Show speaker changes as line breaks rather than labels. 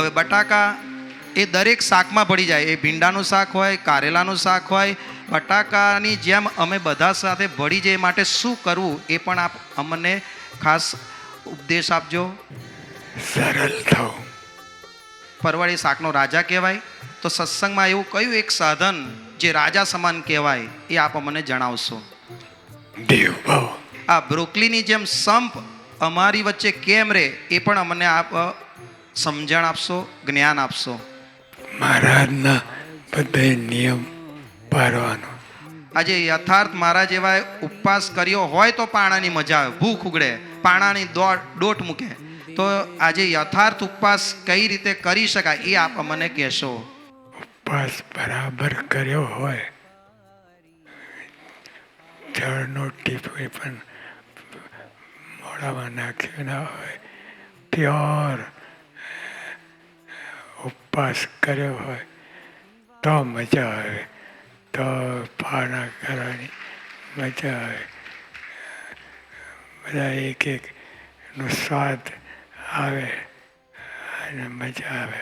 હોય. બટાકા એ દરેક શાકમાં પડી જાય. એ ભીંડાનું શાક હોય, કારેલાનું શાક હોય, બટાકાની જેમ અમે બધા સાથે ભળી જાય. માટે શું કરવું એ પણ આપ અમને ખાસ ઉપદેશ આપજો.
સરળ થવું.
પરવળ એ શાકનો રાજા કહેવાય. તો સત્સંગમાં એવું કયું એક સાધન જે રાજા સમાન કહેવાય એ આપ અમને જણાવશો.
દેવ ભાવ.
આ બ્રોકલીની જેમ સંપ અમારી વચ્ચે કેમ રહે એ પણ અમને આપ સમજણ આપશો, જ્ઞાન આપશો.
મહારાજના બધા નિયમ પાળવાનો.
આજે યથાર્થ મારા જેવા ઉપવાસ કર્યો હોય તો પાણાની મજા આવે, ભૂખ ઉગડે, પાણાની દોટ મૂકે. તો આજે યથાર્થ ઉપવાસ કઈ રીતે કરી શકાય એ આપ મને કહેશો.
ઉપવાસ બરાબર કર્યો હોય, જળનો ટીપો પણ મોઢામાં નાખ્યો ના હોય, પ્યોર ઉપવાસ કર્યો હોય તો મજા આવે. તો પારણા કરવાની મજા આવે. બધા એક નો સ્વાદ આવે અને મજા આવે.